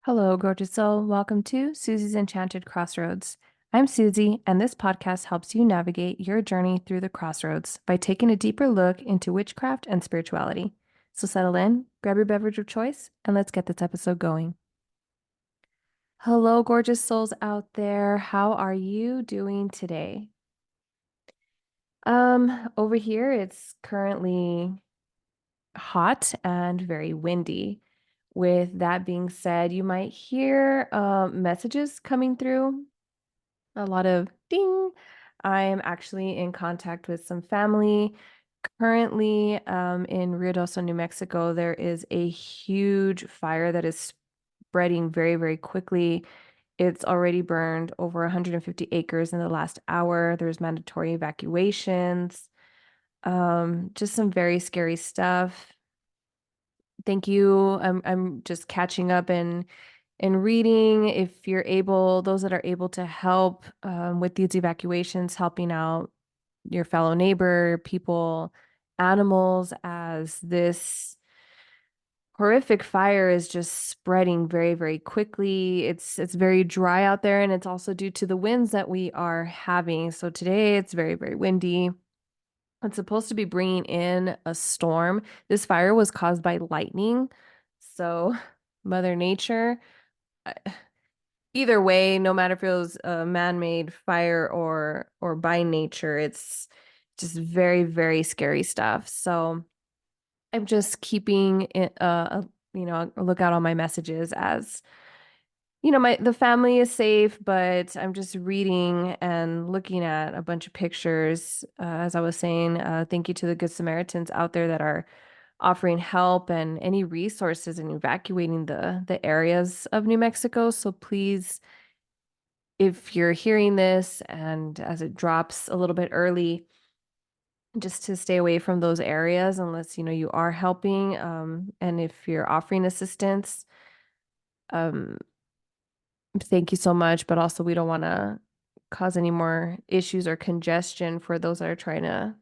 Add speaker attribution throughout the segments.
Speaker 1: Hello, gorgeous soul. Welcome to Susie's Enchanted Crossroads. I'm Susie, and this podcast helps you navigate your journey through the crossroads by taking a deeper look into witchcraft and spirituality. So settle in, grab your beverage of choice, and let's get this episode going. Hello, gorgeous souls out there. How are you doing today? Over here, it's currently hot and very windy. With that being said, you might hear messages coming through, a lot of ding. I am actually in contact with some family. Currently, in Ruidoso, New Mexico, there is a huge fire that is spreading very, very quickly. It's already burned over 150 acres in the last hour. There's mandatory evacuations. Just some very scary stuff. Thank you. I'm just catching up and reading. If you're able, those that are able to help with these evacuations, helping out your fellow neighbor, people, animals, as this horrific fire is just spreading very, very quickly. It's very dry out there, and it's also due to the winds that we are having. So today it's very, very windy. It's supposed to be bringing in a storm. This fire was caused by lightning. So, Mother Nature, uh, either way, no matter if it was a man-made fire or by nature, it's just very, very scary stuff. So, I'm just keeping it, a lookout on my messages as my the family is safe, but I'm just reading and looking at a bunch of pictures. As I was saying, thank you to the Good Samaritans out there that are offering help and any resources in evacuating the areas of New Mexico. So please, if you're hearing this and as it drops a little bit early, just to stay away from those areas unless you are helping. And if you're offering assistance, um, thank you so much, but also we don't want to cause any more issues or congestion for those that are trying to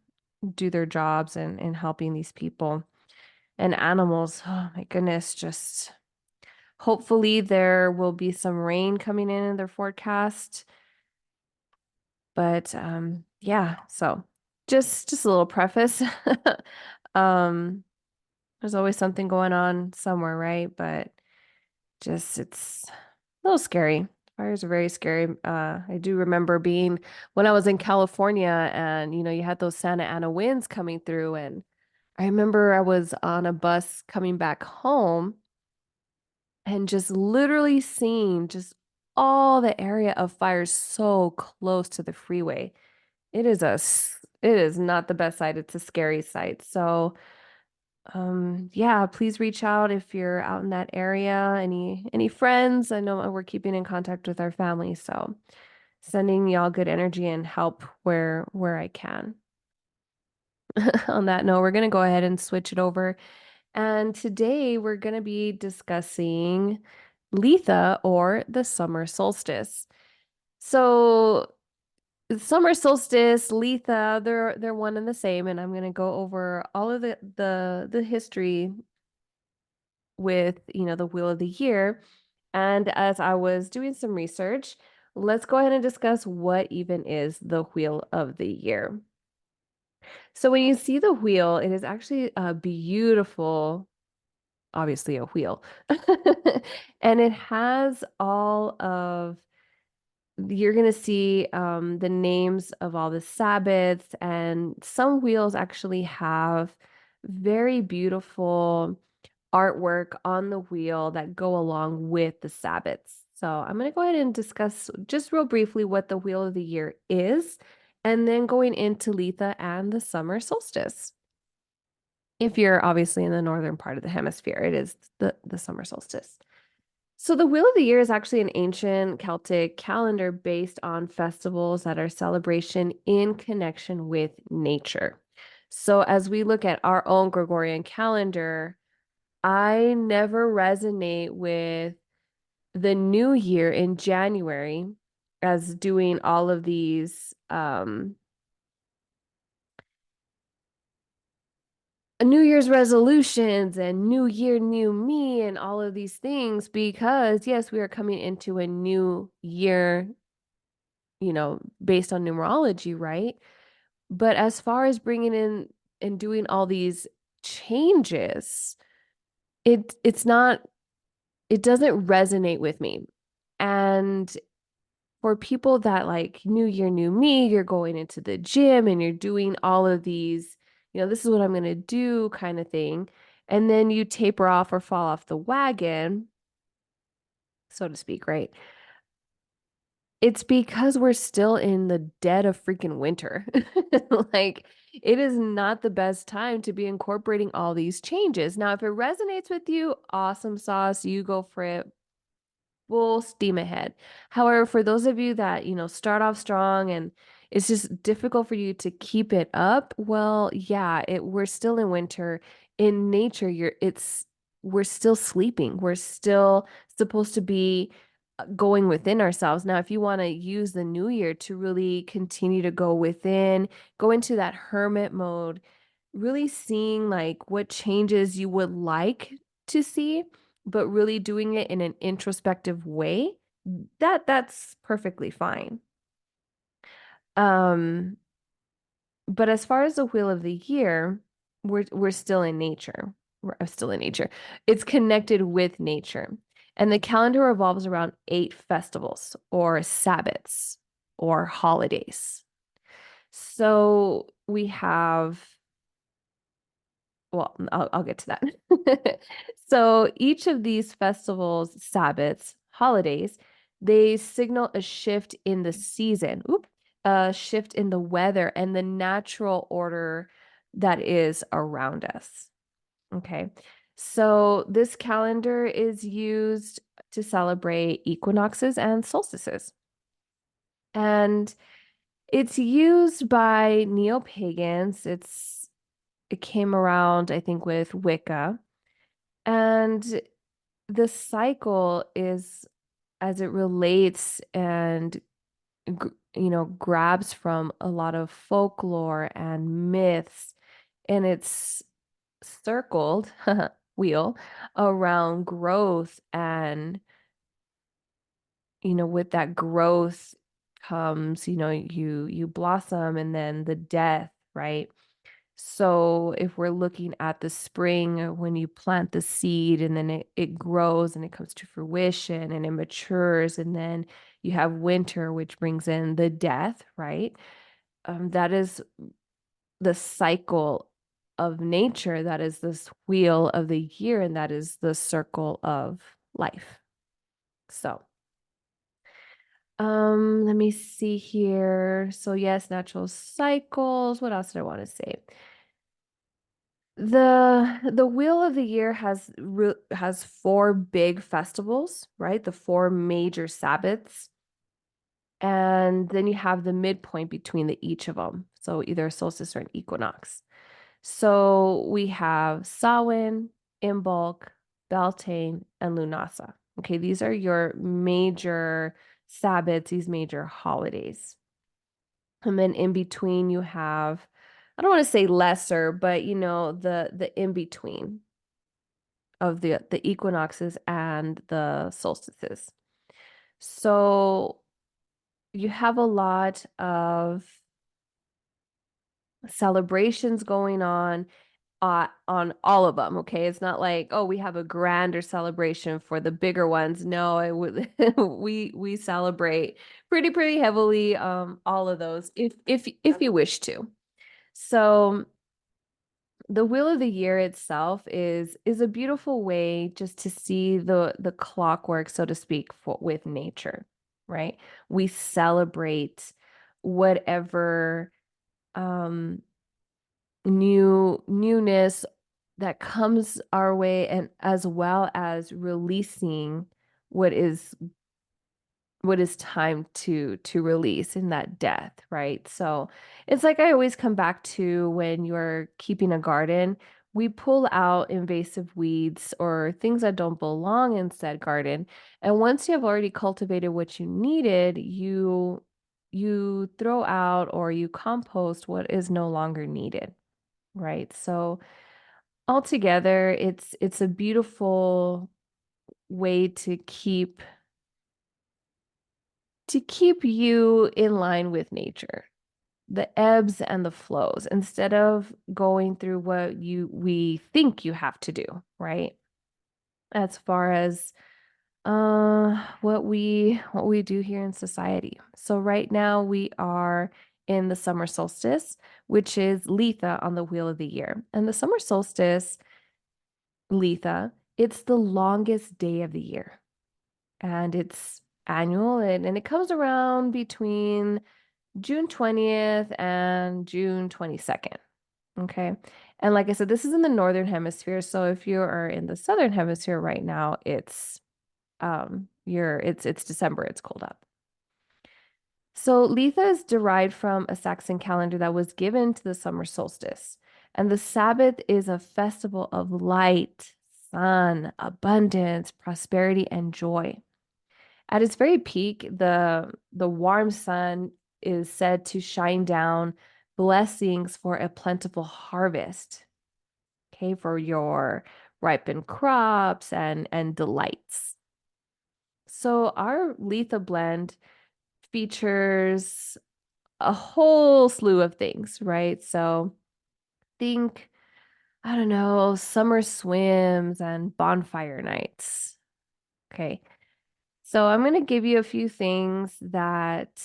Speaker 1: do their jobs and helping these people and animals. Oh my goodness, just hopefully there will be some rain coming in their forecast. But yeah, so just a little preface. Um, there's always something going on somewhere, right? But just it's a little scary. Fires are very scary. I do remember being when I was in California and you had those Santa Ana winds coming through, and I remember I was on a bus coming back home and just literally seeing just all the area of fires so close to the freeway. It is not the best sight. It's a scary sight. So yeah, please reach out if you're out in that area. Any friends? I know we're keeping in contact with our family, so sending y'all good energy and help where I can. On that note, we're gonna go ahead and switch it over. And today we're gonna be discussing Litha or the summer solstice. So summer solstice, Litha, they're one and the same, and I'm gonna go over all of the history with, the wheel of the year. And as I was doing some research, let's go ahead and discuss what even is the wheel of the year. So when you see the wheel, it is actually a beautiful, obviously a wheel. And it has all of you're going to see the names of all the Sabbaths, and some wheels actually have very beautiful artwork on the wheel that go along with the Sabbaths. So I'm going to go ahead and discuss just real briefly what the wheel of the year is, and then going into Litha and the summer solstice. If you're obviously in the northern part of the hemisphere, it is the summer solstice. So the Wheel of the Year is actually an ancient Celtic calendar based on festivals that are celebration in connection with nature. So as we look at our own Gregorian calendar, I never resonate with the new year in January as doing all of these, New Year's resolutions and New Year, New Me, and all of these things because, yes, we are coming into a new year, based on numerology, right? But as far as bringing in and doing all these changes, it's not, it doesn't resonate with me. And for people that like new year, new me, you're going into the gym and you're doing all of these, this is what I'm going to do kind of thing. And then you taper off or fall off the wagon, so to speak, right? It's because we're still in the dead of freaking winter. Like, it is not the best time to be incorporating all these changes. Now, if it resonates with you, awesome sauce, you go for it full steam ahead. However, for those of you that, start off strong and it's just difficult for you to keep it up, well, yeah, we're still in winter. In nature, we're still sleeping. We're still supposed to be going within ourselves. Now, if you want to use the new year to really continue to go within, go into that hermit mode, really seeing like what changes you would like to see, but really doing it in an introspective way, that's perfectly fine. Um, but as far as the wheel of the year, we're still in nature. We're still in nature. It's connected with nature. And the calendar revolves around 8 festivals or Sabbats or holidays. So we have, well, I'll get to that. So each of these festivals, Sabbats, holidays, they signal a shift in the season, a shift in the weather and the natural order that is around us. Okay. So this calendar is used to celebrate equinoxes and solstices. And it's used by neo-pagans. It came around, I think, with Wicca. And the cycle is as it relates and grabs from a lot of folklore and myths, and it's circled wheel around growth, and with that growth comes, you blossom and then the death, right? So if we're looking at the spring, when you plant the seed and then it grows and it comes to fruition and it matures, and then you have winter, which brings in the death, right? That is the cycle of nature. That is this wheel of the year, and that is the circle of life. So, let me see here. So yes, natural cycles. What else did I want to say? The wheel of the year has 4 big festivals, right? The 4 major Sabbats. And then you have the midpoint between each of them. So either a solstice or an equinox. So we have Samhain, Imbolc, Beltane, and Lunasa. Okay, these are your major Sabbats, these major holidays. And then in between you have, I don't want to say lesser, but the in between of the equinoxes and the solstices. So you have a lot of celebrations going on all of them. Okay, it's not like, oh, we have a grander celebration for the bigger ones. No, it would we celebrate pretty heavily all of those if you wish to. So the wheel of the year itself is a beautiful way just to see the clockwork, so to speak, with nature, right? We celebrate whatever um newness that comes our way, and as well as releasing what is time to release in that death, right? So it's like I always come back to when you're keeping a garden, we pull out invasive weeds or things that don't belong in said garden. And once you have already cultivated what you needed, you throw out or you compost what is no longer needed, right? So altogether, it's a beautiful way to keep you in line with nature, the ebbs and the flows, instead of going through what we think you have to do, right? As far as what we do here in society. So right now we are in the summer solstice, which is Litha on the wheel of the year. And the summer solstice, Litha, it's the longest day of the year. And it's annual and it comes around between June 20th and June 22nd. Okay. And like I said, this is in the northern hemisphere. So if you are in the southern hemisphere right now, it's December, it's cold up. So Litha is derived from a Saxon calendar that was given to the summer solstice. And the Sabbath is a festival of light, sun, abundance, prosperity, and joy. At its very peak, the warm sun is said to shine down blessings for a plentiful harvest, okay, for your ripened crops and delights. So our Litha blend features a whole slew of things, right? So think, I don't know, summer swims and bonfire nights. Okay. So I'm going to give you a few things that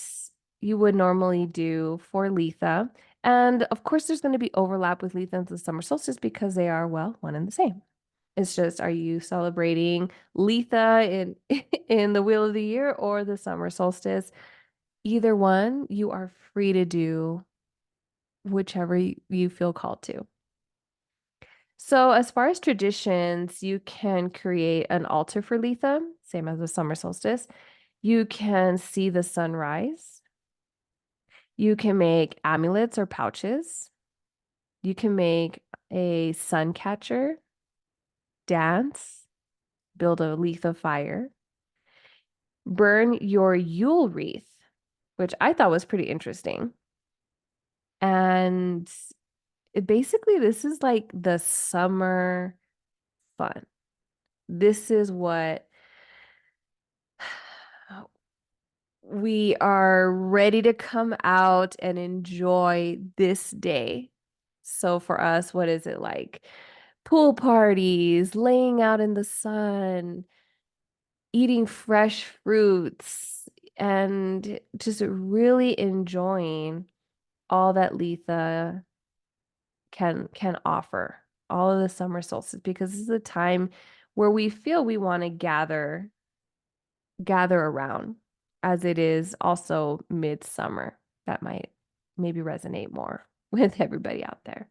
Speaker 1: you would normally do for Litha. And of course, there's going to be overlap with Litha and the summer solstice because they are, well, one and the same. It's just, are you celebrating Litha in in the wheel of the year or the summer solstice? Either one, you are free to do whichever you feel called to. So, as far as traditions, you can create an altar for Litha, same as the summer solstice. You can see the sunrise. You can make amulets or pouches. You can make a sun catcher, dance, build a Litha fire, burn your Yule wreath, which I thought was pretty interesting. And basically, this is like the summer fun. This is what we are ready to come out and enjoy this day. So for us, what is it like? Pool parties, laying out in the sun, eating fresh fruits, and just really enjoying all that Litha can offer, all of the summer solstice, because this is a time where we feel we want to gather around, as it is also midsummer. That might maybe resonate more with everybody out there.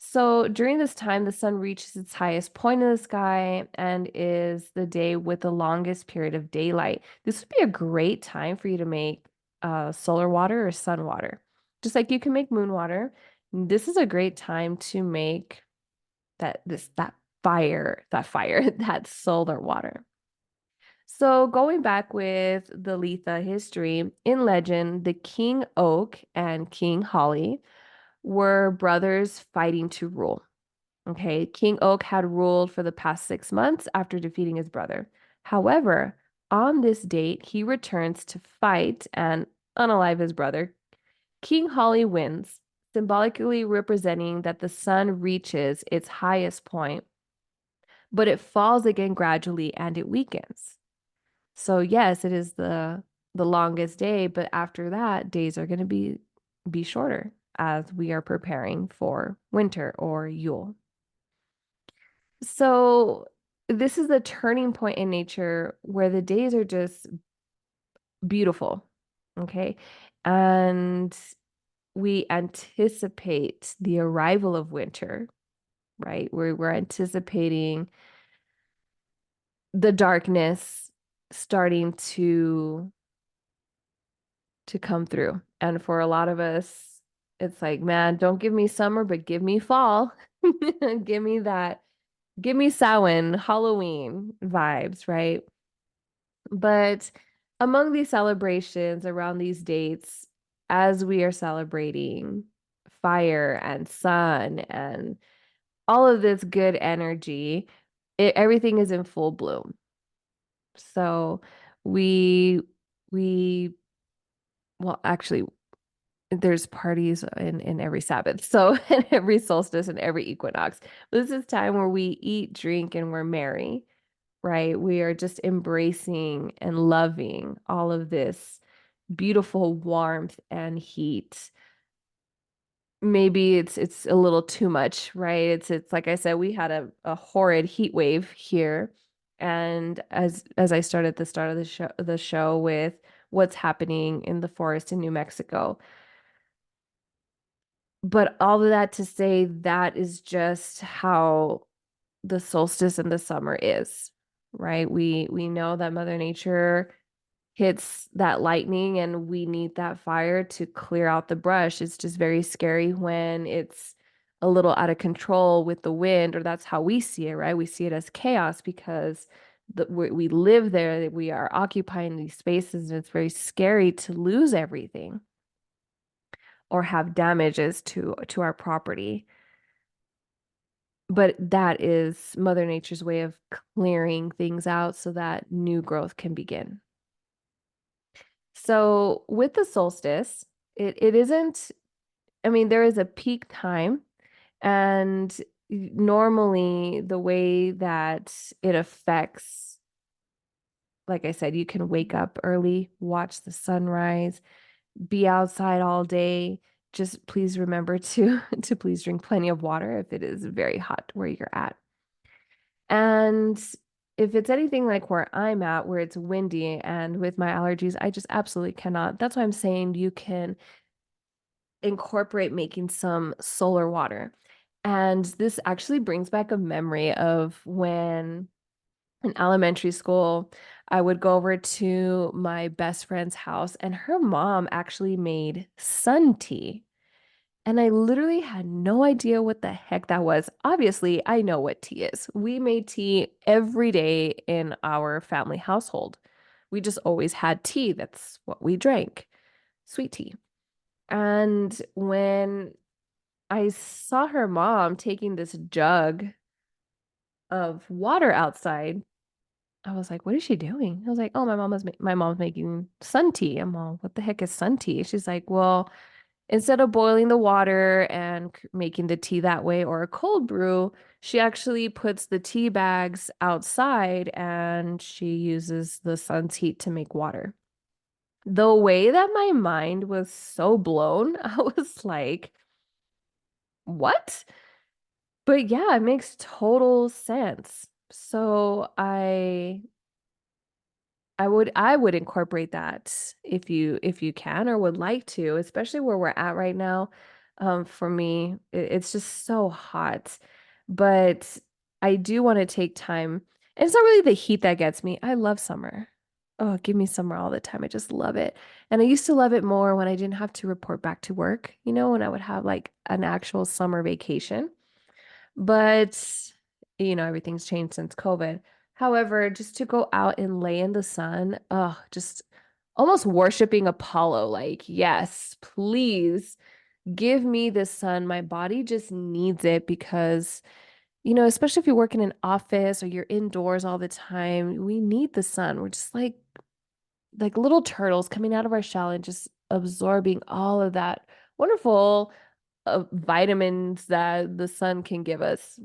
Speaker 1: So during this time, the sun reaches its highest point in the sky and is the day with the longest period of daylight. This would be a great time for you to make solar water or sun water. Just like you can make moon water, this is a great time to make that solar water. So going back with the Litha history, in legend, the King Oak and King Holly were brothers fighting to rule. Okay, King Oak had ruled for the past 6 months after defeating his brother. However, on this date, he returns to fight and unalive his brother. King Holly wins, symbolically representing that the sun reaches its highest point, but it falls again gradually and it weakens. So yes, it is the longest day, but after that, days are going to be shorter as we are preparing for winter or Yule. So this is the turning point in nature where the days are just beautiful, okay? And we anticipate the arrival of winter, right? We're anticipating the darkness starting to come through. And for a lot of us, it's like, man, don't give me summer, but give me fall. Give me that, give me Samhain, Halloween vibes, right? But among these celebrations around these dates, as we are celebrating fire and sun and all of this good energy, everything is in full bloom. So we we well actually there's parties in every Sabbath. So in every solstice and every equinox. This is time where we eat, drink, and we're merry, right? We are just embracing and loving all of this beautiful warmth and heat. Maybe it's a little too much, right? It's like I said, we had a horrid heat wave here. And as I started the start of the show with what's happening in the forest in New Mexico. But all of that to say that is just how the solstice and the summer is, right? We know that Mother Nature hits that lightning and we need that fire to clear out the brush. It's just very scary when it's a little out of control with the wind, or that's how we see it, right? We see it as chaos because we live there, we are occupying these spaces, and it's very scary to lose everything or have damages to our property. But that is Mother Nature's way of clearing things out so that new growth can begin. So with the solstice, it isn't, I mean, there is a peak time, and normally the way that it affects, like I said, you can wake up early, watch the sunrise, be outside all day. Just please remember to to please drink plenty of water if it is very hot where you're at. And if it's anything like where I'm at, where it's windy and with my allergies, I just absolutely cannot. That's why I'm saying you can incorporate making some solar water. And this actually brings back a memory of when in elementary school, I would go over to my best friend's house, and her mom actually made sun tea. And I literally had no idea what the heck that was. Obviously, I know what tea is. We made tea every day in our family household. We just always had tea. That's what we drank, sweet tea. And when I saw her mom taking this jug of water outside, I was like, "What is she doing?" I was like, "Oh, my mom's making sun tea." I'm all, "What the heck is sun tea?" She's like, "Well, instead of boiling the water and making the tea that way or a cold brew, she actually puts the tea bags outside and she uses the sun's heat to make water." The way that my mind was so blown, I was like, "What?" But yeah, it makes total sense. So I would incorporate that if you can or would like to, especially where we're at right now. For me, it's just so hot. But I do want to take time. And it's not really the heat that gets me. I love summer. Oh, give me summer all the time. I just love it. And I used to love it more when I didn't have to report back to work, when I would have like an actual summer vacation. But, everything's changed since COVID. However, just to go out and lay in the sun, oh, just almost worshiping Apollo, like, yes, please give me the sun. My body just needs it because, especially if you work in an office or you're indoors all the time, we need the sun. We're just like little turtles coming out of our shell and just absorbing all of that wonderful vitamins that the sun can give us.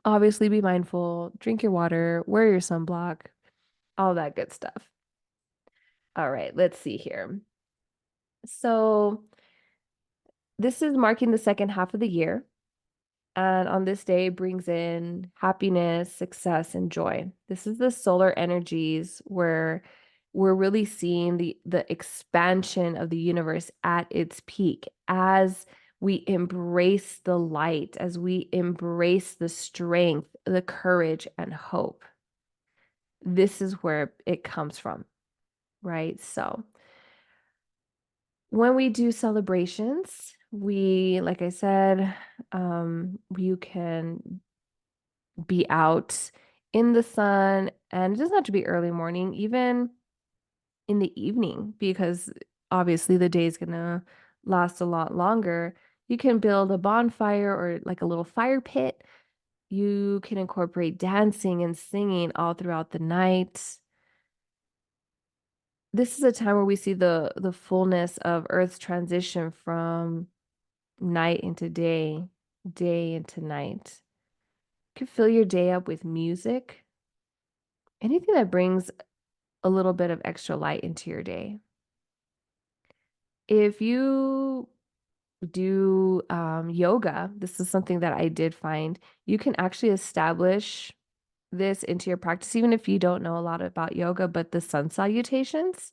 Speaker 1: Obviously, be mindful, drink your water, wear your sunblock, all that good stuff. All right, let's see here. So, this is marking the second half of the year. And on this day brings in happiness, success, and joy. This is the solar energies where we're really seeing the expansion of the universe at its peak as we embrace the light, as we embrace the strength, the courage, and hope. This is where it comes from, right? So when we do celebrations, like I said, you can be out in the sun, and it doesn't have to be early morning, even in the evening, because obviously the day is gonna last a lot longer. You can build a bonfire or like a little fire pit, You can incorporate dancing and singing all throughout the night. This is a time where we see the fullness of Earth's transition from night into day, day into night. You can fill your day up with music, anything that brings a little bit of extra light into your day. If you do yoga, this is something that I did find. You can actually establish this into your practice, even if you don't know a lot about yoga, but the sun salutations.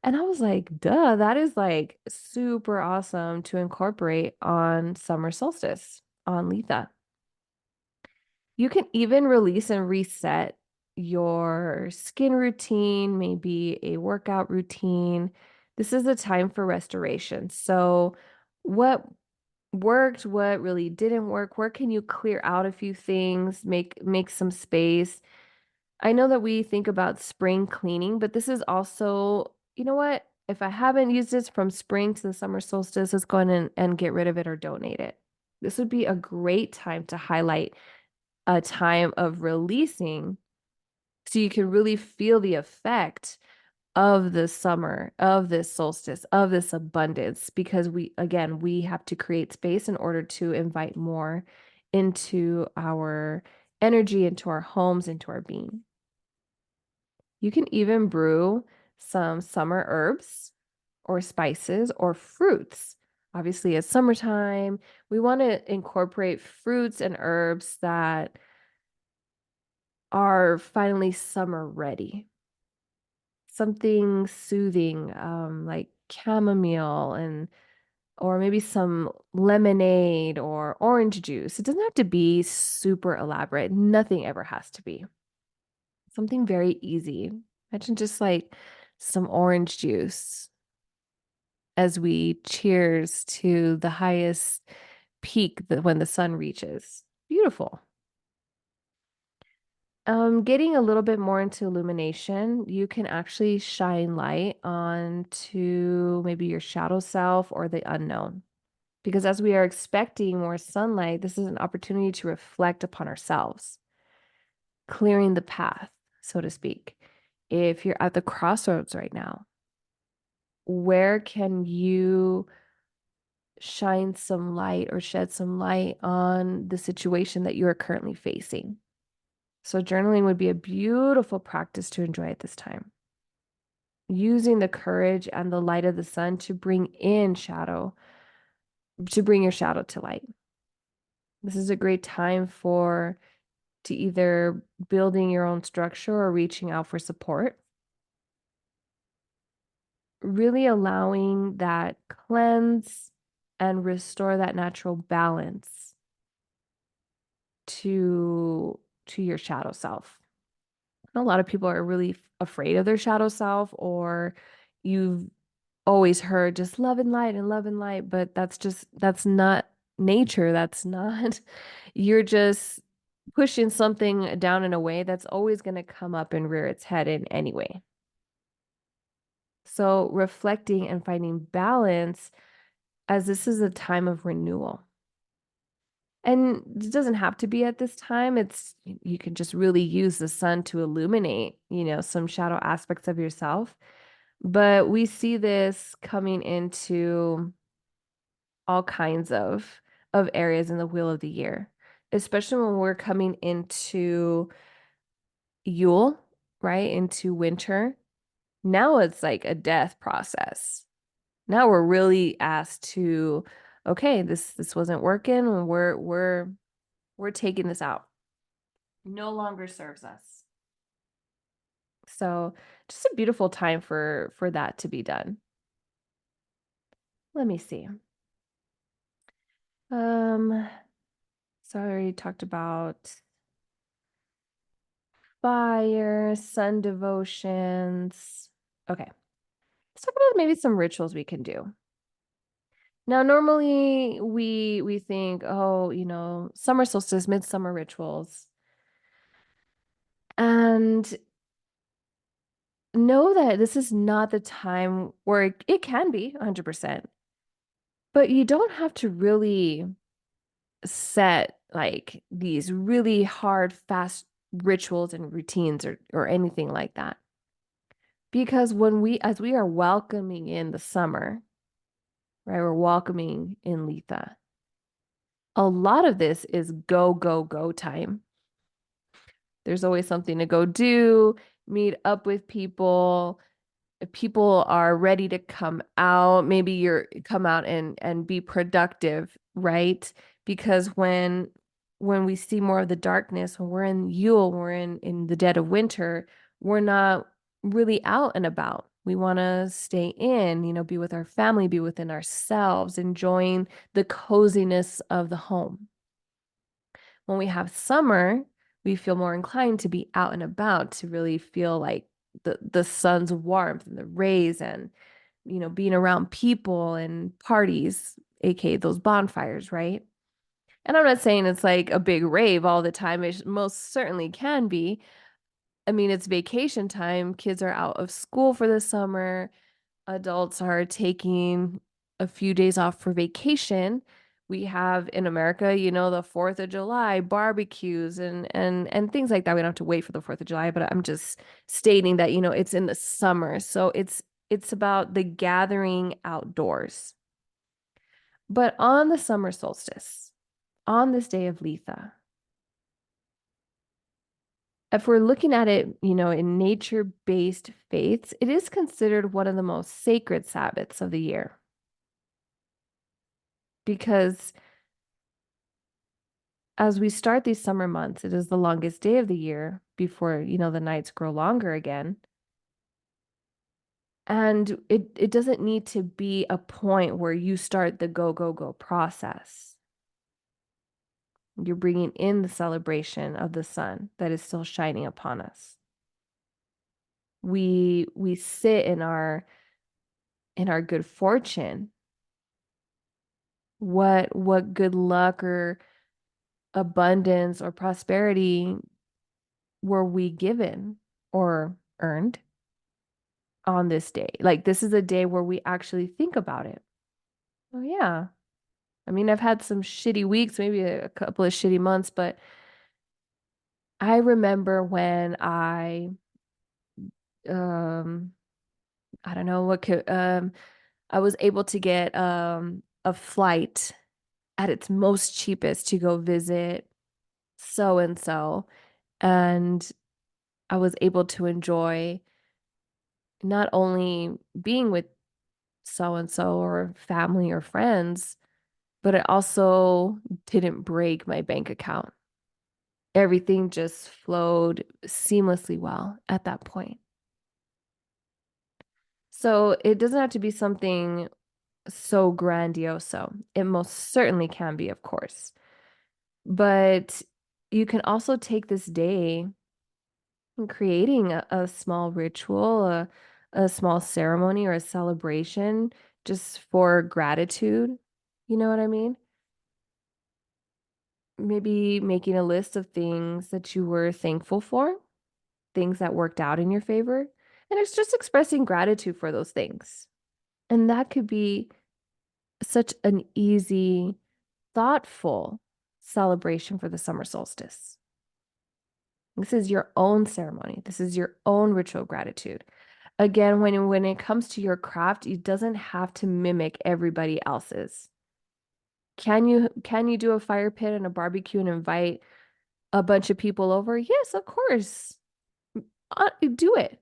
Speaker 1: And I was like, duh, that is like super awesome to incorporate on summer solstice on Litha. You can even release and reset your skin routine, maybe a workout routine. This is a time for restoration. So, what worked, what really didn't work, where can you clear out a few things, make some space. I know that we think about spring cleaning, but this is also, you know what? If I haven't used this from spring to the summer solstice, let's go in and get rid of it or donate it. This would be a great time to highlight a time of releasing so you can really feel the effect of the summer, of this solstice, of this abundance, because again, we have to create space in order to invite more into our energy, into our homes, into our being. You can even brew some summer herbs or spices or fruits. Obviously, it's summertime. We want to incorporate fruits and herbs that are finally summer ready. Something soothing, like chamomile and or maybe some lemonade or orange juice. It doesn't have to be super elaborate. Nothing ever has to be. Something very easy. Imagine just like some orange juice as we cheers to the highest peak that when the sun reaches. Beautiful. Getting a little bit more into illumination, you can actually shine light onto maybe your shadow self or the unknown. Because as we are expecting more sunlight, this is an opportunity to reflect upon ourselves, clearing the path, so to speak. If you're at the crossroads right now, where can you shine some light or shed some light on the situation that you are currently facing? So, journaling would be a beautiful practice to enjoy at this time. Using the courage and the light of the sun to bring in shadow, to bring your shadow to light. This is a great time for to either building your own structure or reaching out for support. Really allowing that cleanse and restore that natural balance to your shadow self. A lot of people are really afraid of their shadow self, or you've always heard just love and light, but that's not nature. That's not, you're just pushing something down in a way that's always going to come up and rear its head in anyway. So reflecting and finding balance as this is a time of renewal. And it doesn't have to be at this time. It's you can just really use the sun to illuminate, some shadow aspects of yourself. But we see this coming into all kinds of areas in the wheel of the year, especially when we're coming into Yule, right? Into winter. Now it's like a death process. Now we're really asked to, okay, this wasn't working. We're taking this out. No longer serves us. So just a beautiful time for that to be done. Let me see. Um, so I already talked about fire, sun devotions. Okay, let's talk about maybe some rituals we can do. Now, normally we think, oh, summer solstice, midsummer rituals. And know that this is not the time where it can be 100%, but you don't have to really set like these really hard, fast rituals and routines or anything like that. Because as we are welcoming in the summer, right, we're welcoming in Litha. A lot of this is go, go, go time. There's always something to go do, meet up with people. If people are ready to come out, maybe you're come out and be productive, right? Because when we see more of the darkness, when we're in Yule, we're in the dead of winter, we're not really out and about. We want to stay in, be with our family, be within ourselves, enjoying the coziness of the home. When we have summer, we feel more inclined to be out and about, to really feel like the sun's warmth and the rays and being around people and parties, aka those bonfires, right? And I'm not saying it's like a big rave all the time. It most certainly can be. I mean, it's vacation time. Kids are out of school for the summer. Adults are taking a few days off for vacation. We have in America, the 4th of July barbecues and things like that. We don't have to wait for the 4th of July, but I'm just stating that, it's in the summer. So it's about the gathering outdoors. But on the summer solstice, on this day of Litha, if we're looking at it, in nature-based faiths, it is considered one of the most sacred Sabbaths of the year because as we start these summer months, it is the longest day of the year before, the nights grow longer again. And it doesn't need to be a point where you start the go, go, go process. You're bringing in the celebration of the sun that is still shining upon us. We sit in our good fortune. What good luck or abundance or prosperity were we given or earned on this day? Like, this is a day where we actually think about it. Oh, yeah. I mean, I've had some shitty weeks, maybe a couple of shitty months, but I remember when um, I don't know what could, I was able to get, a flight at its most cheapest to go visit so and so. And I was able to enjoy not only being with so and so or family or friends, but it also didn't break my bank account. Everything just flowed seamlessly well at that point. So it doesn't have to be something so grandiose. It most certainly can be, of course. But you can also take this day and creating a small ritual, a small ceremony or a celebration just for gratitude. You know what I mean? Maybe making a list of things that you were thankful for, things that worked out in your favor. And it's just expressing gratitude for those things. And that could be such an easy, thoughtful celebration for the summer solstice. This is your own ceremony. This is your own ritual of gratitude. Again, when it comes to your craft, it doesn't have to mimic everybody else's. Can you do a fire pit and a barbecue and invite a bunch of people over? Yes, of course. Do it.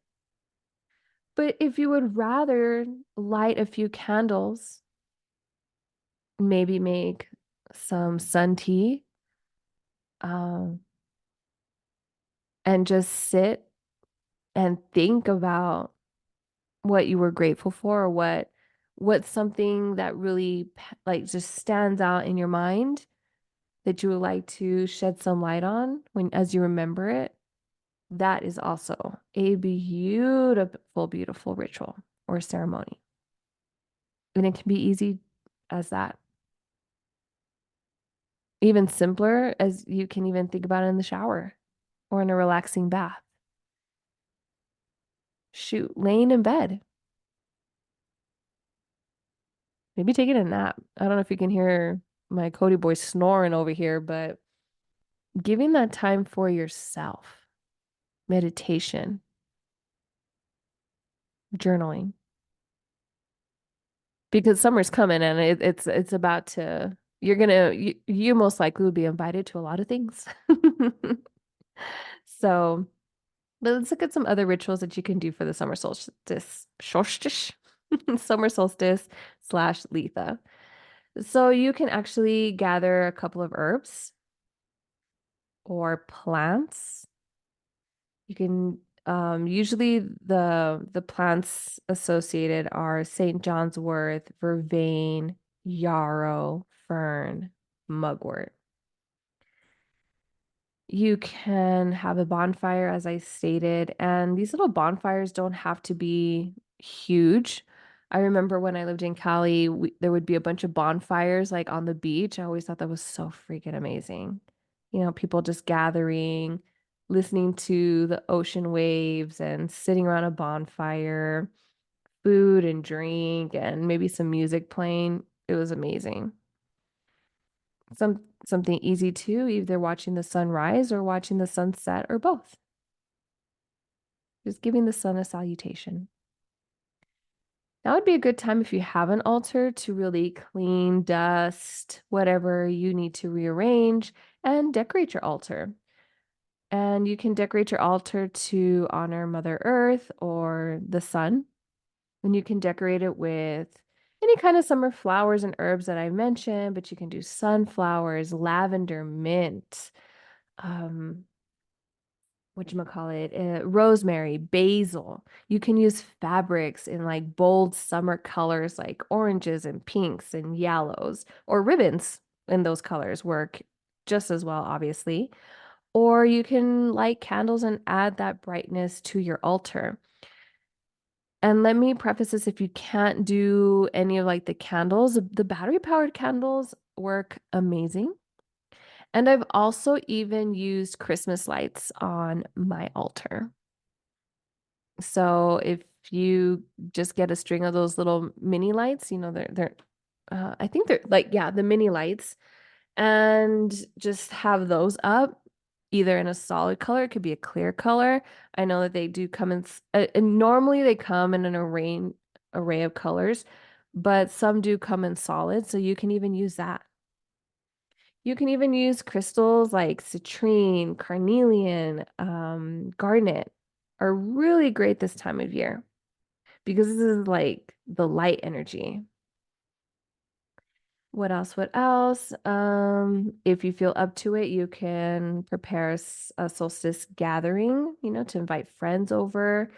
Speaker 1: But if you would rather light a few candles, maybe make some sun tea, um, and just sit and think about what you were grateful for or what's something that really like just stands out in your mind that you would like to shed some light on when as you remember it, that is also a beautiful, beautiful ritual or ceremony. And it can be easy as that. Even simpler as you can even think about it in the shower or in a relaxing bath. Shoot, laying in bed. Maybe taking a nap. I don't know if you can hear my Cody boy snoring over here, but giving that time for yourself, meditation, journaling, because summer's coming and it's about to, you most likely will be invited to a lot of things. So, but let's look at some other rituals that you can do for the summer solstice, summer solstice slash Litha. So you can actually gather a couple of herbs or plants. You can usually the plants associated are St. John's wort, vervain, yarrow, fern, mugwort. You can have a bonfire, as I stated, and these little bonfires don't have to be huge. I remember when I lived in Cali, there would be a bunch of bonfires like on the beach. I always thought that was so freaking amazing. People just gathering, listening to the ocean waves and sitting around a bonfire, food and drink, and maybe some music playing. It was amazing. Something easy too, either watching the sunrise or watching the sunset or both. Just giving the sun a salutation. Now would be a good time if you have an altar to really clean, dust, whatever you need to rearrange and decorate your altar. And you can decorate your altar to honor Mother Earth or the sun. And you can decorate it with any kind of summer flowers and herbs that I mentioned, but you can do sunflowers, lavender, mint, um, whatchamacallit, rosemary, basil. You can use fabrics in like bold summer colors like oranges and pinks and yellows, or ribbons in those colors work just as well, obviously. Or you can light candles and add that brightness to your altar. And let me preface this, if you can't do any of like the candles, the battery powered candles work amazing. And I've also even used Christmas lights on my altar. So if you just get a string of those little mini lights, I think they're like, yeah, the mini lights, and just have those up either in a solid color, it could be a clear color. I know that they do come in, and normally they come in an array of colors, but some do come in solid, so you can even use that. You can even use crystals like citrine, carnelian, garnet are really great this time of year because this is like the light energy. What else? What else? If you feel up to it, you can prepare a solstice gathering, to invite friends over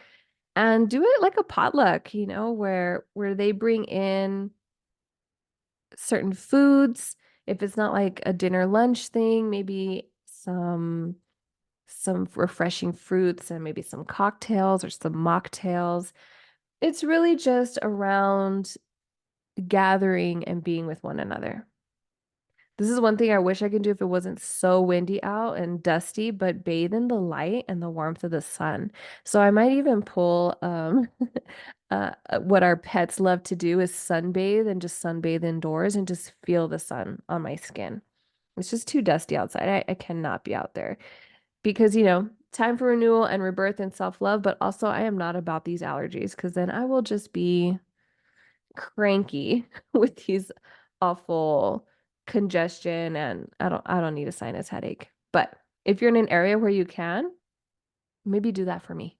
Speaker 1: and do it like a potluck, where they bring in certain foods. If it's not like a dinner lunch thing, maybe some refreshing fruits and maybe some cocktails or some mocktails. It's really just around gathering and being with one another. This is one thing I wish I could do if it wasn't so windy out and dusty, but bathe in the light and the warmth of the sun. So I might even pull what our pets love to do is sunbathe and just sunbathe indoors and just feel the sun on my skin. It's just too dusty outside. I cannot be out there because, time for renewal and rebirth and self-love, but also I am not about these allergies because then I will just be cranky with these awful congestion, and I don't need a sinus headache. But if you're in an area where you can, maybe do that for me.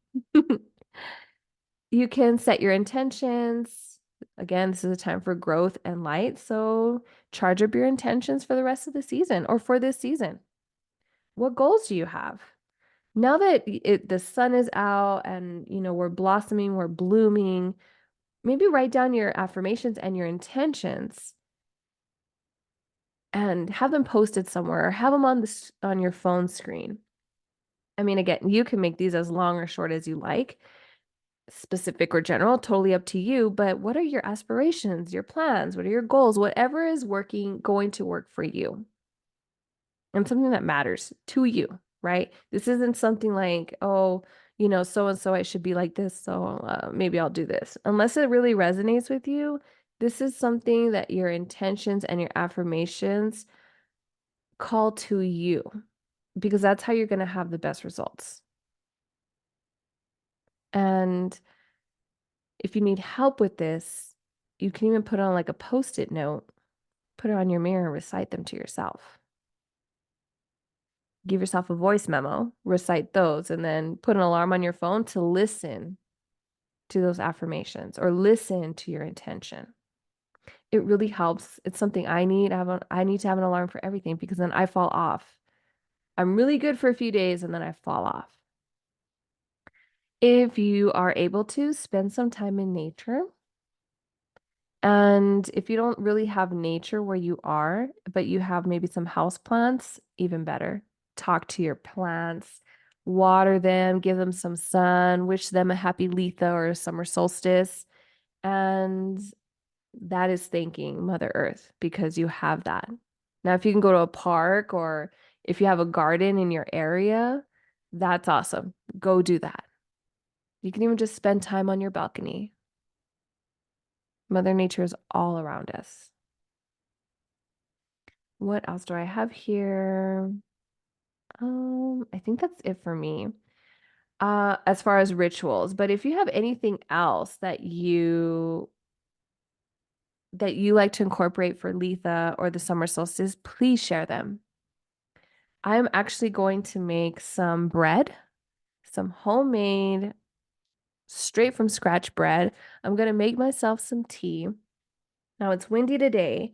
Speaker 1: You can set your intentions. Again, this is a time for growth and light, so charge up your intentions for the rest of the season or for this season. What goals do you have? Now that the sun is out and we're blossoming, we're blooming, maybe write down your affirmations and your intentions and have them posted somewhere or have them on your phone screen. I mean, again, you can make these as long or short as you like, specific or general, totally up to you. But what are your aspirations, your plans? What are your goals? Whatever is going to work for you and something that matters to you, right? This isn't something like, oh, so and so, I should be like this. So maybe I'll do this. Unless it really resonates with you, this is something that your intentions and your affirmations call to you because that's how you're going to have the best results. And if you need help with this, you can even put on like a post-it note, put it on your mirror, and recite them to yourself. Give yourself a voice memo, recite those, and then put an alarm on your phone to listen to those affirmations or listen to your intention. It really helps. It's something I need. I need to have an alarm for everything because then I fall off. I'm really good for a few days and then I fall off. If you are able to spend some time in nature, and if you don't really have nature where you are, but you have maybe some house plants, even better. Talk to your plants, water them, give them some sun, wish them a happy Litha or a summer solstice. And that is thanking Mother Earth because you have that. Now, if you can go to a park or if you have a garden in your area, that's awesome. Go do that. You can even just spend time on your balcony. Mother Nature is all around us. What else do I have here? I think that's it for me. As far as rituals, but if you have anything else that you like to incorporate for Litha or the summer solstice, please share them. I'm actually going to make some bread, some homemade, straight from scratch bread. I'm going to make myself some tea. Now it's windy today,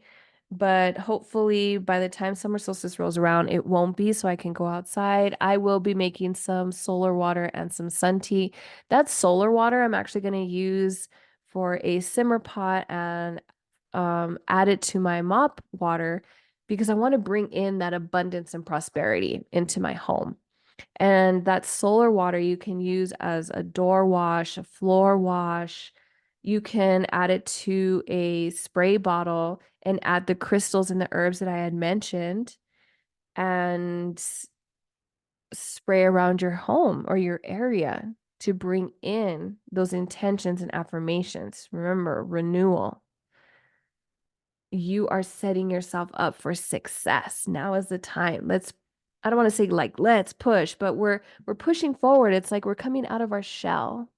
Speaker 1: but hopefully by the time summer solstice rolls around, it won't be, so I can go outside. I will be making some solar water and some sun tea. That solar water I'm actually going to use for a simmer pot and add it to my mop water because I want to bring in that abundance and prosperity into my home. And that solar water you can use as a door wash, a floor wash. You can add it to a spray bottle and add the crystals and the herbs that I had mentioned and spray around your home or your area to bring in those intentions and affirmations. Remember, renewal. You are setting yourself up for success. Now is the time. I don't want to say like let's push, but we're pushing forward. It's like we're coming out of our shell.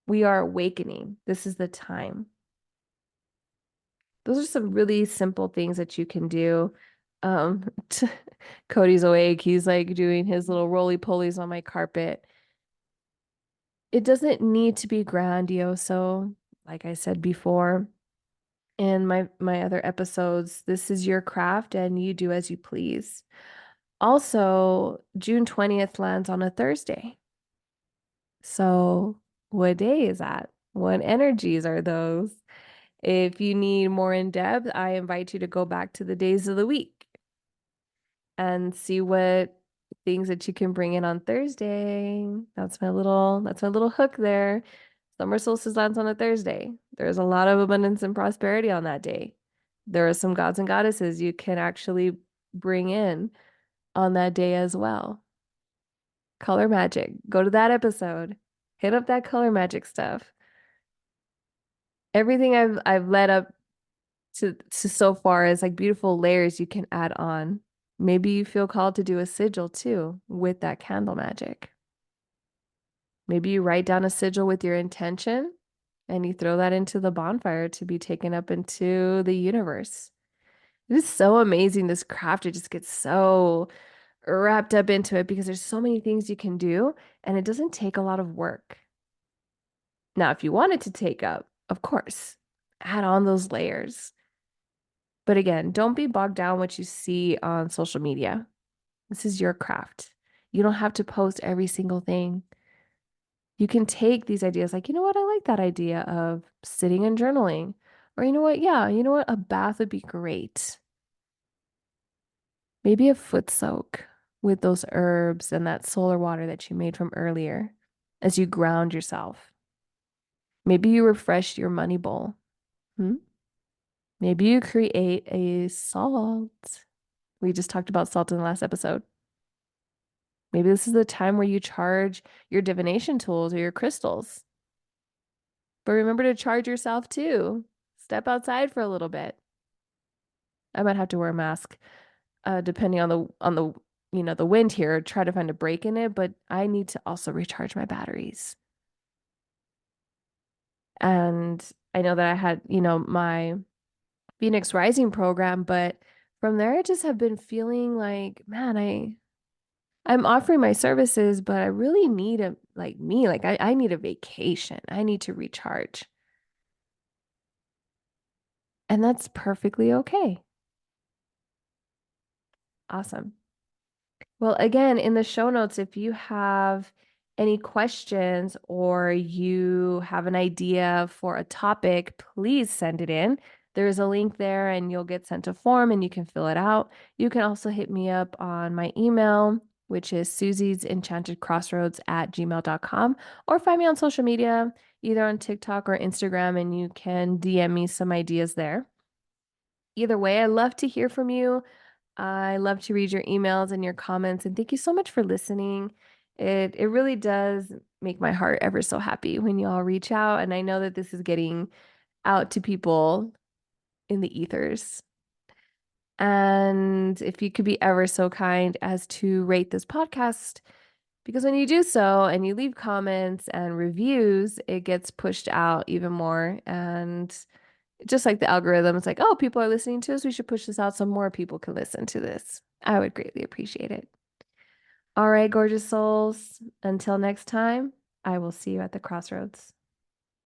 Speaker 1: We are awakening. This is the time. Those are some really simple things that you can do. Um, Cody's awake. He's like doing his little roly-polies on my carpet. It doesn't need to be grandiose. So, like I said before in my other episodes, this is your craft and you do as you please. Also, June 20th lands on a Thursday. So, what day is that? What energies are those? If you need more in depth, I invite you to go back to the days of the week and see what things that you can bring in on Thursday. That's my little hook there. Summer solstice lands on a Thursday. There's a lot of abundance and prosperity on that day. There are some gods and goddesses you can actually bring in on that day as well. Color magic. Go to that episode. Hit up that color magic stuff. Everything I've led up to so far is like beautiful layers you can add on. Maybe you feel called to do a sigil too with that candle magic. Maybe you write down a sigil with your intention and you throw that into the bonfire to be taken up into the universe. It is so amazing, this craft. It just gets so wrapped up into it because there's so many things you can do and it doesn't take a lot of work. Now, if you wanted to take up, of course, add on those layers. But again, don't be bogged down what you see on social media. This is your craft. You don't have to post every single thing. You can take these ideas like, you know what, I like that idea of sitting and journaling. Or you know what, yeah, you know what, a bath would be great. Maybe a foot soak with those herbs and that solar water that you made from earlier as you ground yourself. Maybe you refresh your money bowl. Hmm? Maybe you create a salt. We just talked about salt in the last episode. Maybe this is the time where you charge your divination tools or your crystals. But remember to charge yourself too. Step outside for a little bit. I might have to wear a mask, depending on the the wind here, try to find a break in it, but I need to also recharge my batteries. And I know that I had, my Phoenix Rising program, but from there I just have been feeling like, man, I'm offering my services, but I really need I need a vacation. I need to recharge. And that's perfectly okay. Awesome. Well, again, in the show notes, if you have any questions or you have an idea for a topic, please send it in. There's a link there and you'll get sent a form and you can fill it out. You can also hit me up on my email, which is susie'senchantedcrossroads@gmail.com, or find me on social media, either on TikTok or Instagram, and you can DM me some ideas there. Either way, I love to hear from you. I love to read your emails and your comments, and thank you so much for listening. It really does make my heart ever so happy when you all reach out, and I know that this is getting out to people in the ethers. And if you could be ever so kind as to rate this podcast, because when you do so and you leave comments and reviews, it gets pushed out even more. And just like the algorithm, it's like, oh, people are listening to us. We should push this out so more people can listen to this. I would greatly appreciate it. All right, gorgeous souls. Until next time, I will see you at the crossroads.